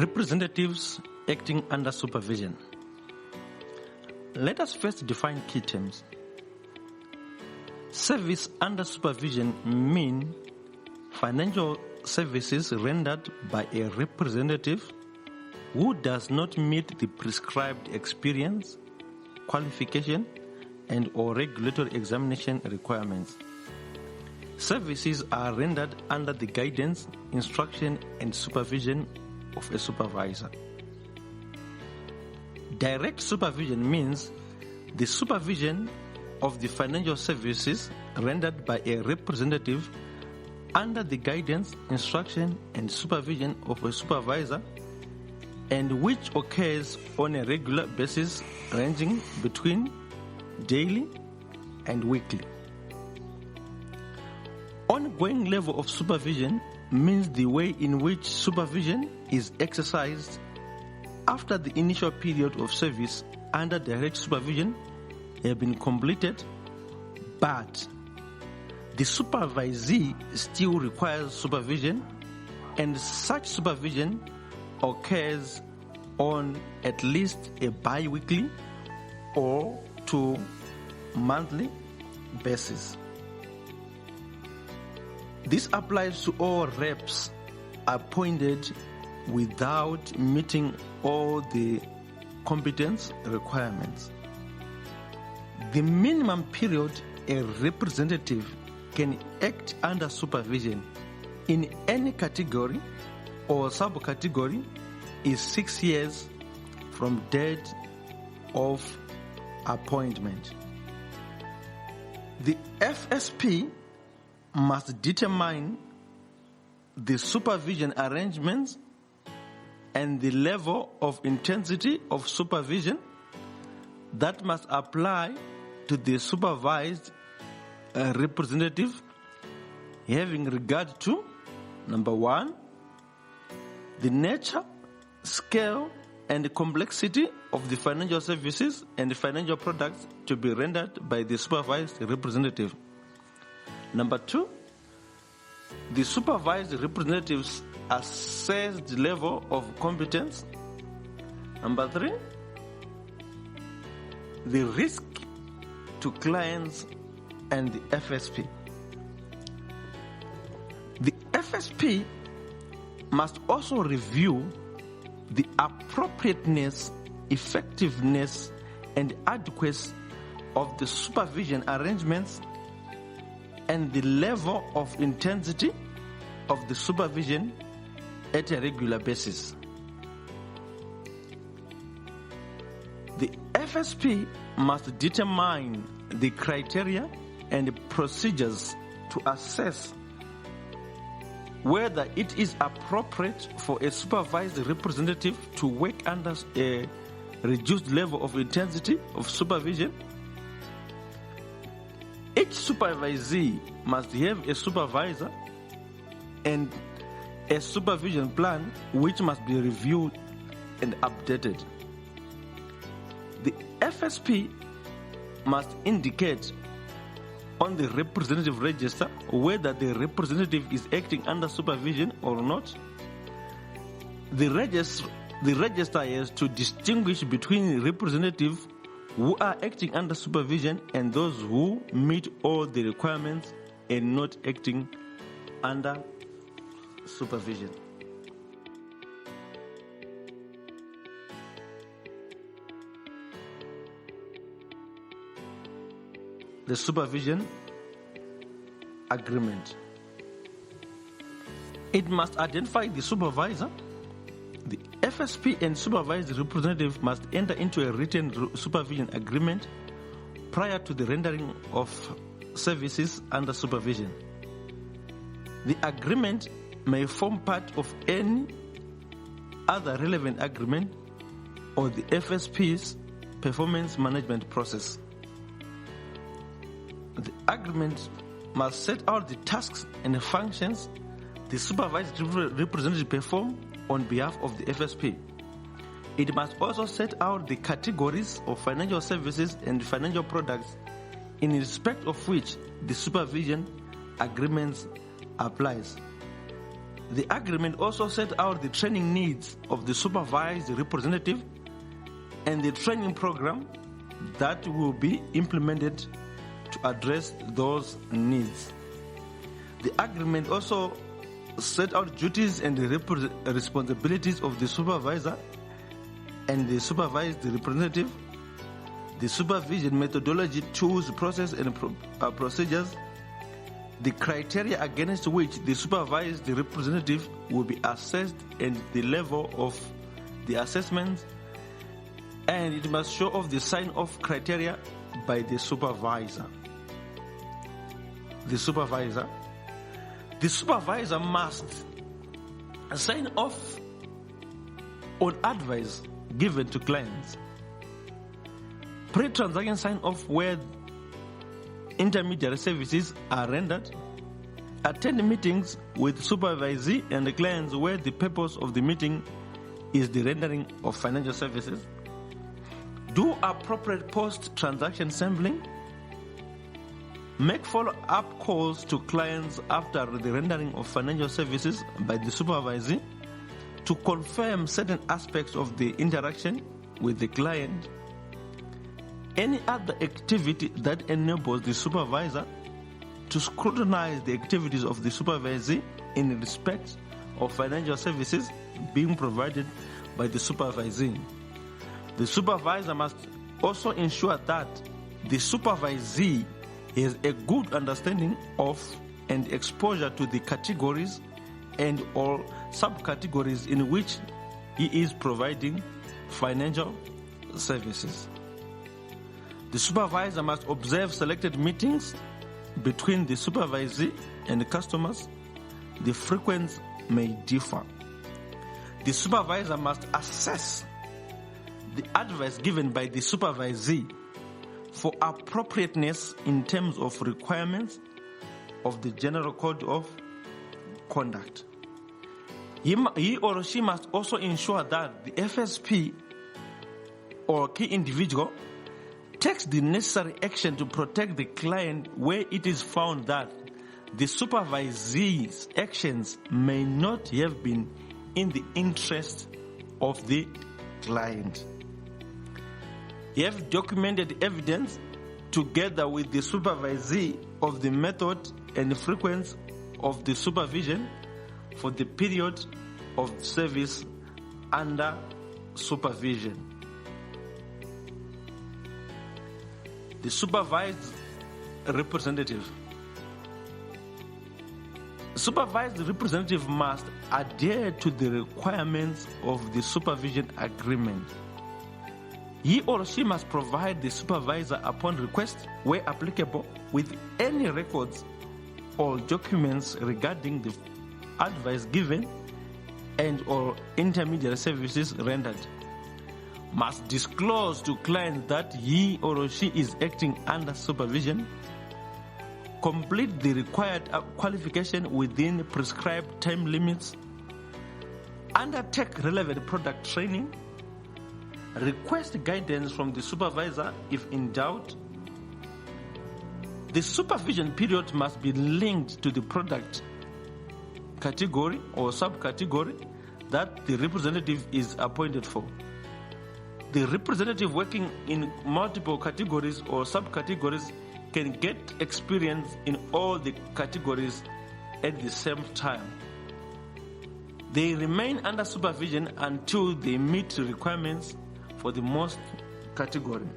Representatives acting under supervision. Let us first define key terms. Service under supervision mean financial services rendered by a representative who does not meet the prescribed experience, qualification, and or regulatory examination requirements. Services are rendered under the guidance, instruction, and supervision of a supervisor. Direct supervision means the supervision of the financial services rendered by a representative under the guidance, instruction, and supervision of a supervisor, and which occurs on a regular basis ranging between daily and weekly. Ongoing level of supervision means the way in which supervision is exercised after the initial period of service under direct supervision has been completed, but the supervisee still requires supervision, and such supervision occurs on at least a bi-weekly or 2 monthly basis. This applies to all reps appointed without meeting all the competence requirements. The minimum period a representative can act under supervision in any category or subcategory is 6 years from date of appointment. The FSP must determine the supervision arrangements and the level of intensity of supervision that must apply to the supervised representative, having regard to, number 1, the nature, scale, and complexity of the financial services and financial products to be rendered by the supervised representative. Number 2, the supervised representative's assessed level of competence. Number 3, the risk to clients and the FSP. The FSP must also review the appropriateness, effectiveness, and adequacy of the supervision arrangements and the level of intensity of the supervision at a regular basis. The FSP must determine the criteria and procedures to assess whether it is appropriate for a supervised representative to work under a reduced level of intensity of supervision. Each supervisee must have a supervisor and a supervision plan which must be reviewed and updated. The FSP must indicate on the representative register whether the representative is acting under supervision or not. The register has to distinguish between representatives who are acting under supervision and those who meet all the requirements and not acting under supervision. The supervision agreement. It must identify the supervisor. The FSP and supervised representative must enter into a written supervision agreement prior to the rendering of services under supervision. The agreement may form part of any other relevant agreement or the FSP's performance management process. The agreement must set out the tasks and functions the supervised representative perform on behalf of the FSP. It must also set out the categories of financial services and financial products in respect of which the supervision agreements applies. The agreement also set out the training needs of the supervised representative and the training program that will be implemented to address those needs. The agreement also set out duties and the responsibilities of the supervisor and the supervised representative, the supervision methodology, tools, process, and procedures, the criteria against which the supervised representative will be assessed, and the level of the assessment, and it must show off the sign-off criteria by the supervisor. The supervisor must sign off on advice given to clients. Pre-transaction sign-off where intermediary services are rendered. Attend meetings with supervisee and the clients where the purpose of the meeting is the rendering of financial services. Do appropriate post-transaction sampling. Make follow-up calls to clients after the rendering of financial services by the supervisee to confirm certain aspects of the interaction with the client. Any other activity that enables the supervisor to scrutinize the activities of the supervisee in respect of financial services being provided by the supervisee. The supervisor must also ensure that the supervisee has a good understanding of and exposure to the categories and or subcategories in which he is providing financial services. The supervisor must observe selected meetings between the supervisee and the customers. The frequency may differ. The supervisor must assess the advice given by the supervisee for appropriateness in terms of requirements of the General Code of Conduct. He or she must also ensure that the FSP or key individual takes the necessary action to protect the client where it is found that the supervisee's actions may not have been in the interest of the client. You have documented evidence together with the supervisee of the method and frequency of the supervision for the period of service under supervision. The supervised representative. Supervised representative must adhere to the requirements of the supervision agreement. He or she must provide the supervisor upon request, where applicable, with any records or documents regarding the advice given and or intermediary services rendered. Must disclose to clients that he or she is acting under supervision. Complete the required qualification within prescribed time limits. Undertake relevant product training. Request guidance from the supervisor if in doubt. The supervision period must be linked to the product category or subcategory that the representative is appointed for. The representative working in multiple categories or subcategories can get experience in all the categories at the same time. They remain under supervision until they meet the requirements for the most category.